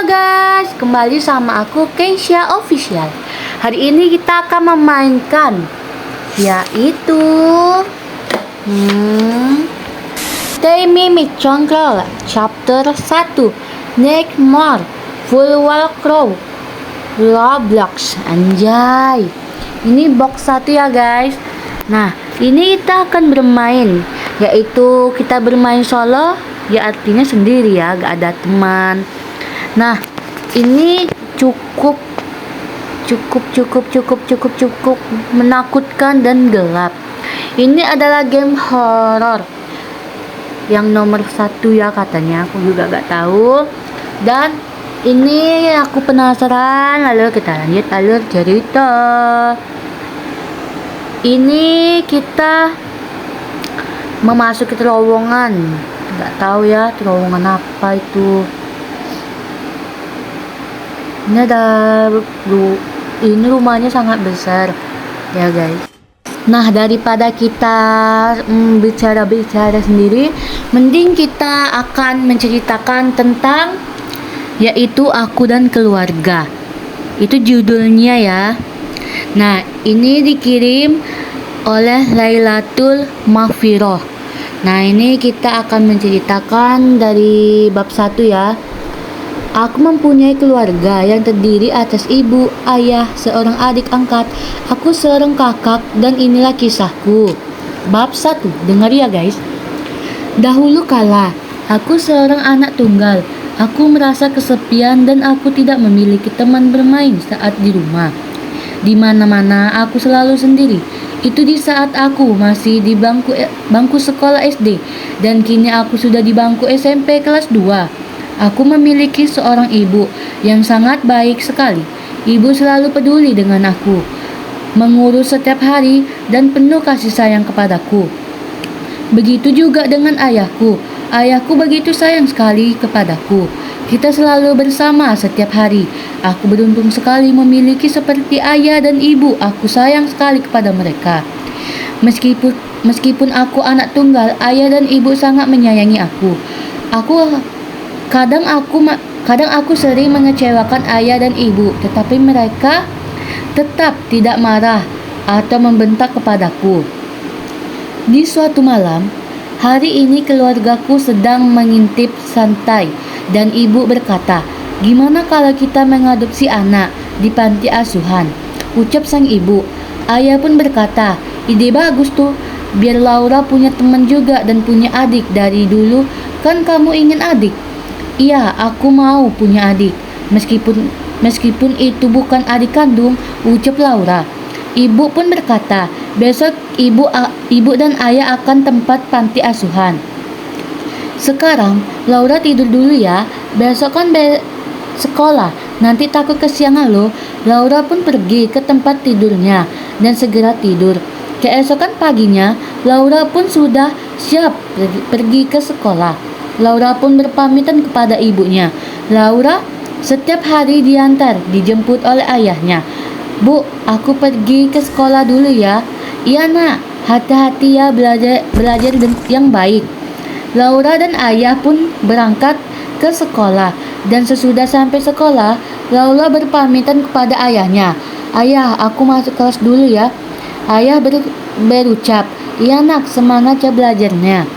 guys, kembali sama aku Keisha Official. Hari ini kita akan memainkan yaitu Mimic Control Chapter 1 Nightmare Full Walkthrough Roblox. Anjay, ini box 1 ya guys. Nah, ini kita akan bermain, yaitu kita bermain solo, ya artinya sendiri ya, gak ada teman. Nah, ini cukup menakutkan dan gelap. Ini adalah game horor yang nomor 1 ya katanya, aku juga gak tahu. Dan ini aku penasaran, lalu kita lanjut alur cerita. Ini kita memasuki terowongan, nggak tahu ya terowongan apa itu. Ini rumahnya sangat besar ya guys. Nah, daripada kita bicara-bicara sendiri, mending kita akan menceritakan tentang yaitu Aku dan Keluarga. Itu judulnya ya. Nah, ini dikirim oleh Lailatul Mahfiroh. Nah, ini kita akan menceritakan dari bab 1 ya. Aku mempunyai keluarga yang terdiri atas ibu, ayah, seorang adik angkat, aku seorang kakak, dan inilah kisahku. Bab 1, dengar ya guys. Dahulu kala, aku seorang anak tunggal. Aku merasa kesepian dan aku tidak memiliki teman bermain saat di rumah. Di mana-mana aku selalu sendiri. Itu di saat aku masih di bangku sekolah SD, dan kini aku sudah di bangku SMP kelas 2. Aku memiliki seorang ibu yang sangat baik sekali. Ibu selalu peduli dengan aku, mengurus setiap hari dan penuh kasih sayang kepadaku. Begitu juga dengan ayahku. Ayahku begitu sayang sekali kepadaku. Kita selalu bersama setiap hari. Aku beruntung sekali memiliki seperti ayah dan ibu. Aku sayang sekali kepada mereka. Meskipun aku anak tunggal, ayah dan ibu sangat menyayangi aku. Kadang aku sering mengecewakan ayah dan ibu, tetapi mereka tetap tidak marah atau membentak kepadaku. Di suatu malam, hari ini keluargaku sedang mengintip santai dan ibu berkata, "Gimana kalau kita mengadopsi anak di panti asuhan?" Ucap sang ibu. Ayah pun berkata, "Ide bagus tuh, biar Laura punya teman juga dan punya adik. Dari dulu kan kamu ingin adik." "Iya, aku mau punya adik. Meskipun itu bukan adik kandung," ucap Laura. Ibu pun berkata, "Besok ibu dan ayah akan tempat panti asuhan. Sekarang Laura tidur dulu ya. Besok kan sekolah. Nanti takut kesiangan loh." Laura pun pergi ke tempat tidurnya dan segera tidur. Keesokan paginya, Laura pun sudah siap pergi ke sekolah. Laura pun berpamitan kepada ibunya. Laura setiap hari dijemput oleh ayahnya. "Bu, aku pergi ke sekolah dulu ya." "Iya nak, hati-hati ya, belajar yang baik." Laura dan ayah pun berangkat ke sekolah. Dan sesudah sampai sekolah, Laura berpamitan kepada ayahnya. "Ayah, aku masuk kelas dulu ya." Ayah berucap, "Iya nak, semangat ya belajarnya."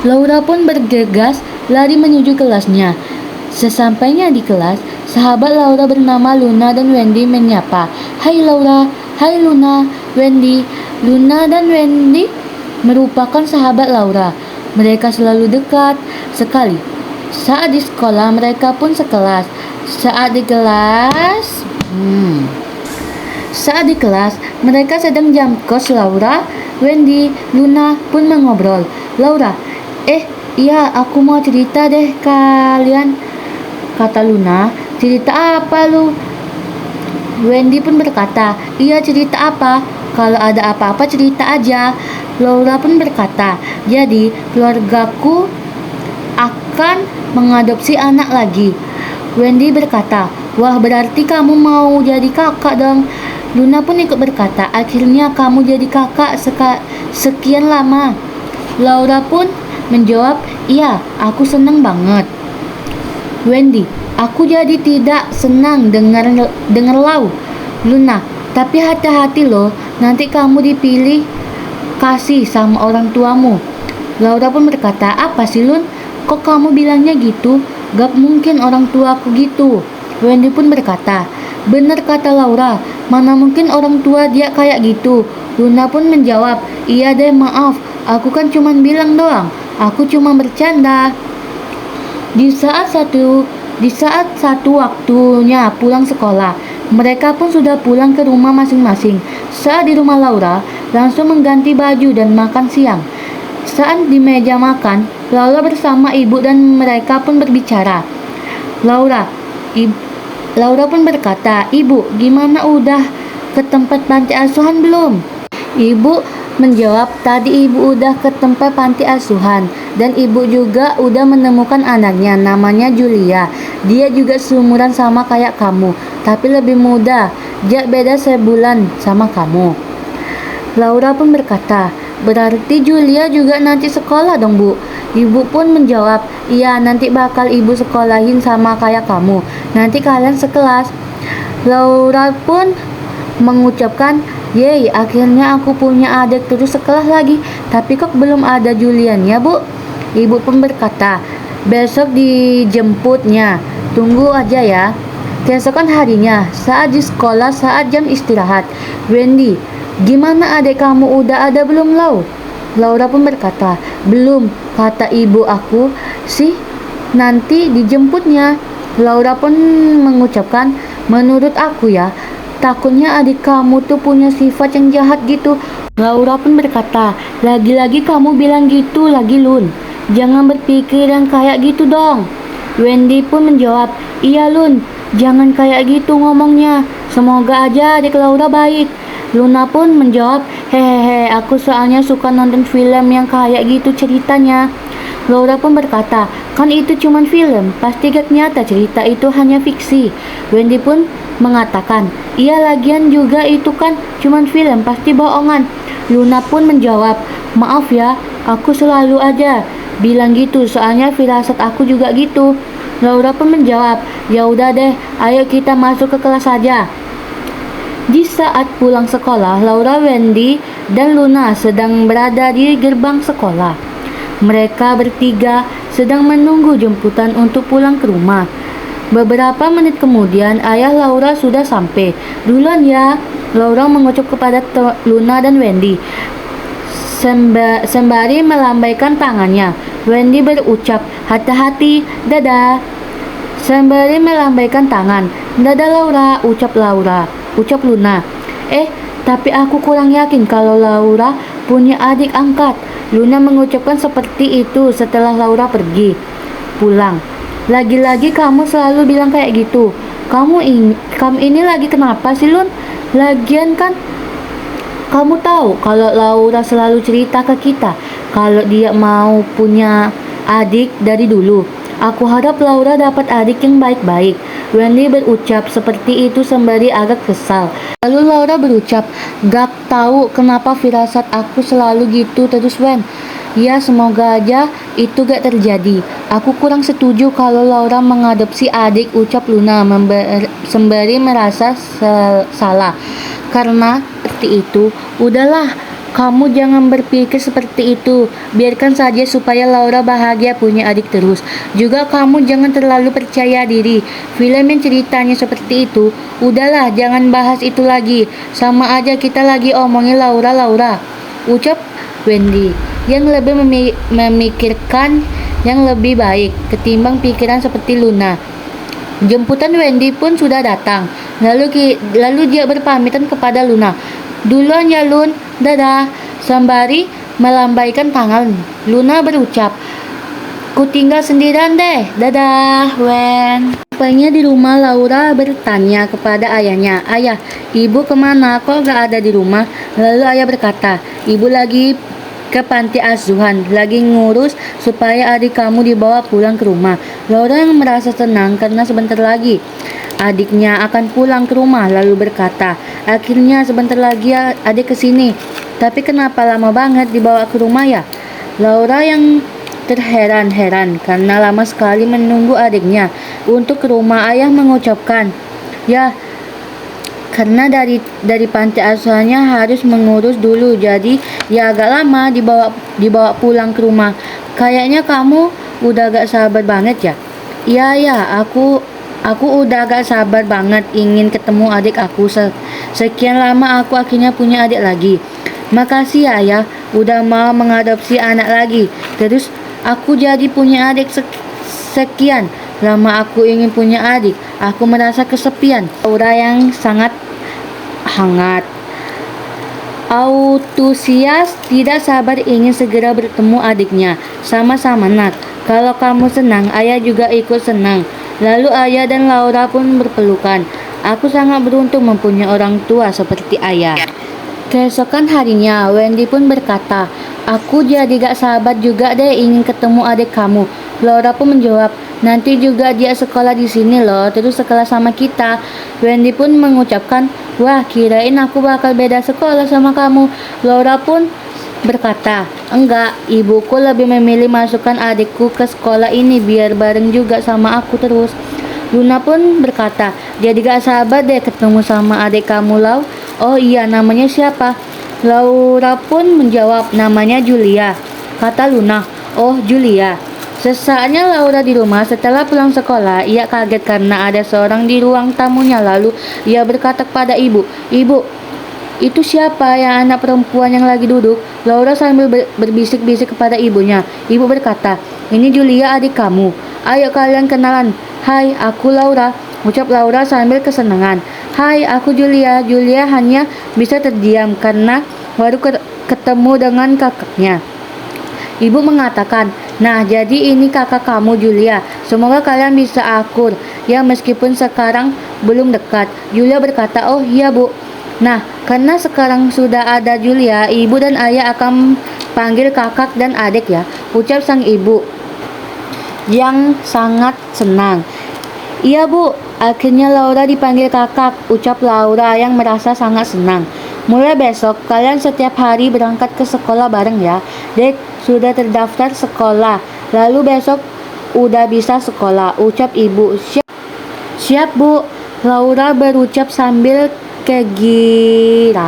Laura pun bergegas lari menuju kelasnya. Sesampainya di kelas, sahabat Laura bernama Luna dan Wendy menyapa. "Hai Laura, hai Luna, Wendy." Luna dan Wendy merupakan sahabat Laura. Mereka selalu dekat sekali. Saat di sekolah mereka pun sekelas. Saat di kelas mereka sedang jam kos. Laura, Wendy, Luna pun mengobrol. Laura, iya, aku mau cerita deh kalian," kata Luna. "Cerita apa lu?" Wendy pun berkata, "Iya, cerita apa? Kalau ada apa-apa cerita aja." Laura pun berkata, "Jadi keluargaku akan mengadopsi anak lagi." Wendy berkata, "Wah, berarti kamu mau jadi kakak dong." Luna pun ikut berkata, "Akhirnya kamu jadi kakak sekian lama." Laura pun menjawab, "Iya, aku senang banget." "Wendy, Aku jadi tidak senang dengar Luna. Tapi hati-hati loh, nanti kamu dipilih kasih sama orang tuamu. Laura pun berkata, apa sih Lun? Kok kamu bilangnya gitu? Gak mungkin orang tuaku gitu. Wendy pun berkata, bener kata Laura, mana mungkin orang tua dia kayak gitu. Luna pun menjawab, iya deh maaf, aku kan cuma bilang doang, aku cuma bercanda. Di saat satu waktunya pulang sekolah, mereka pun sudah pulang ke rumah masing-masing. Saat di rumah Laura, langsung mengganti baju dan makan siang. Saat di meja makan, Laura bersama ibu dan mereka pun berbicara. Laura pun berkata, "Ibu, gimana udah ke tempat panti asuhan belum?" Ibu menjawab, "Tadi ibu udah ke tempat panti asuhan dan ibu juga udah menemukan anaknya, namanya Julia. Dia juga seumuran sama kayak kamu, tapi lebih muda. Dia beda sebulan sama kamu." Laura pun berkata, "Berarti Julia juga nanti sekolah dong, Bu?" Ibu pun menjawab, "Iya, nanti bakal ibu sekolahin sama kayak kamu. Nanti kalian sekelas." Laura pun mengucapkan, "Yeay, akhirnya aku punya adik terus sekelas lagi. Tapi kok belum ada Julian ya, Bu?" Ibu pun berkata, "Besok dijemputnya. Tunggu aja ya." Keesokan harinya, saat di sekolah, saat jam istirahat, "Wendy, gimana adik kamu udah ada belum, Lau?" Laura pun berkata, "Belum, kata ibu aku sih nanti dijemputnya." Laura pun mengucapkan, "Menurut aku ya, takutnya adik kamu tuh punya sifat yang jahat gitu." Laura pun berkata, "Lagi-lagi kamu bilang gitu lagi, Lun. Jangan berpikir yang kayak gitu dong." Wendy pun menjawab, "Iya, Lun, jangan kayak gitu ngomongnya. Semoga aja adik Laura baik." Luna pun menjawab, "Hehehe, aku soalnya suka nonton film yang kayak gitu ceritanya." Laura pun berkata, "Kan itu cuma film, pasti gak nyata, cerita itu hanya fiksi." Wendy pun mengatakan, "Iya, lagian juga itu kan cuma film, pasti bohongan." Luna pun menjawab, "Maaf ya, aku selalu aja bilang gitu, soalnya firasat aku juga gitu." Laura pun menjawab, "Ya udah deh, ayo kita masuk ke kelas saja." Di saat pulang sekolah, Laura, Wendy, dan Luna sedang berada di gerbang sekolah. Mereka bertiga sedang menunggu jemputan untuk pulang ke rumah. Beberapa menit kemudian, ayah Laura sudah sampai. "Duluan ya," Laura mengucap kepada Luna dan Wendy. Sembari melambaikan tangannya, Wendy berucap, "Hati-hati, dadah." Sembari melambaikan tangan, "Dadah Laura," ucap Luna. Tapi aku kurang yakin kalau Laura punya adik angkat." Luna mengucapkan seperti itu setelah Laura pergi pulang. "Lagi-lagi kamu selalu bilang kayak gitu. Kamu ini lagi kenapa sih, Lun? Lagian kan kamu tahu kalau Laura selalu cerita ke kita kalau dia mau punya adik dari dulu. Aku harap Laura dapat adik yang baik-baik." Wendy berucap seperti itu sembari agak kesal. Lalu Laura berucap, "Gak tahu kenapa firasat aku selalu gitu terus, Wen. Ya, semoga aja itu gak terjadi. Aku kurang setuju kalau Laura mengadopsi adik," ucap Luna sembari merasa salah. "Karena seperti itu, udahlah, kamu jangan berpikir seperti itu. Biarkan saja supaya Laura bahagia punya adik terus. Juga kamu jangan terlalu percaya diri. Film yang ceritanya seperti itu, udahlah, jangan bahas itu lagi. Sama aja kita lagi omongin Laura, ucap Wendy, yang lebih memikirkan yang lebih baik ketimbang pikiran seperti Luna. Jemputan Wendy pun sudah datang. Lalu dia berpamitan kepada Luna. "Duluan ya, Lun, dadah." Sembari melambaikan tangan, Luna berucap, "Ku tinggal sendirian deh, dadah, Wen." Sampainya di rumah, Laura bertanya kepada ayahnya, "Ayah, ibu kemana? Kok gak ada di rumah?" Lalu ayah berkata, "Ibu lagi ke panti asuhan, lagi ngurus supaya adik kamu dibawa pulang ke rumah." Laura yang merasa senang karena sebentar lagi adiknya akan pulang ke rumah, lalu berkata, "Akhirnya sebentar lagi adik kesini. Tapi kenapa lama banget dibawa ke rumah ya?" Laura yang terheran-heran karena lama sekali menunggu adiknya untuk ke rumah. Ayah mengucapkan, "Ya, karena dari panti asuhannya harus mengurus dulu, jadi ya agak lama dibawa pulang ke rumah. Kayaknya kamu udah gak sabar banget ya?" "Iya ya, aku udah gak sabar banget ingin ketemu adik aku. Sekian lama aku akhirnya punya adik lagi. Makasih ya ayah, udah mau mengadopsi anak lagi. Terus aku jadi punya adik sekian lama aku ingin punya adik. Aku merasa kesepian." Aura yang sangat hangat, antusias, tidak sabar ingin segera bertemu adiknya. "Sama-sama nak, kalau kamu senang, ayah juga ikut senang." Lalu ayah dan Laura pun berpelukan. "Aku sangat beruntung mempunyai orang tua seperti ayah." Keesokan harinya, Wendy pun berkata, "Aku jadi gak sabar juga deh ingin ketemu adik kamu." Laura pun menjawab, "Nanti juga dia sekolah di sini loh, terus sekolah sama kita." Wendy pun mengucapkan, "Wah, kirain aku bakal beda sekolah sama kamu." Laura pun berkata, "Enggak, ibuku lebih memilih masukkan adikku ke sekolah ini biar bareng juga sama aku terus." Luna pun berkata, "Jadi gak sabar deh ketemu sama adik kamu, Lau." "Oh iya, namanya siapa?" Laura pun menjawab, "Namanya Julia." Kata Luna, "Oh, Julia." Sesaatnya Laura di rumah. Setelah pulang sekolah, ia kaget karena ada seorang di ruang tamunya. Lalu ia berkata kepada ibu, "Ibu, itu siapa ya anak perempuan yang lagi duduk?" Laura sambil berbisik-bisik kepada ibunya. Ibu berkata, "Ini Julia, adik kamu. Ayo kalian kenalan." "Hai, aku Laura," ucap Laura sambil kesenangan. "Hai, aku Julia." Julia hanya bisa terdiam karena baru ketemu dengan kakaknya. Ibu mengatakan, "Nah, jadi ini kakak kamu Julia. Semoga kalian bisa akur ya meskipun sekarang belum dekat." Julia berkata, "Oh iya Bu." Nah, karena sekarang sudah ada Julia, ibu dan ayah akan panggil kakak dan adik ya, ucap sang ibu yang sangat senang. "Iya Bu, akhirnya Laura dipanggil kakak," ucap Laura yang merasa sangat senang. "Mulai besok kalian setiap hari berangkat ke sekolah bareng ya. Dek sudah terdaftar sekolah, lalu besok udah bisa sekolah," ucap ibu. Siap Bu," Laura berucap sambil kegirangan.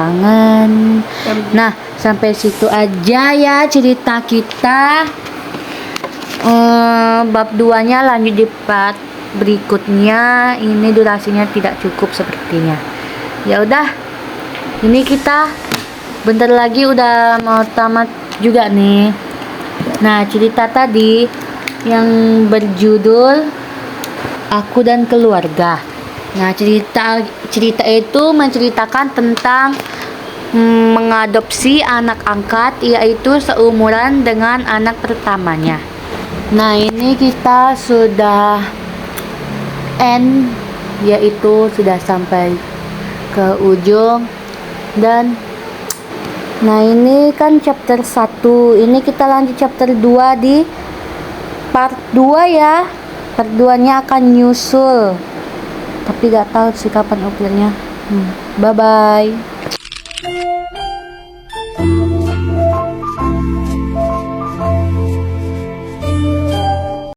Nah, sampai situ aja ya cerita kita. Bab 2-nya lanjut di part berikutnya. Ini durasinya tidak cukup sepertinya. Ya udah, ini kita bentar lagi udah mau tamat juga nih. Nah, cerita tadi yang berjudul Aku dan Keluarga. Nah, cerita itu menceritakan tentang mengadopsi anak angkat, yaitu seumuran dengan anak pertamanya. Nah, ini kita sudah end, yaitu sudah sampai ke ujung. Dan nah, ini kan chapter 1. Ini kita lanjut chapter 2 di part 2 ya. Part 2-nya akan nyusul. Tapi gak tahu sih kapan uploadnya. Bye bye.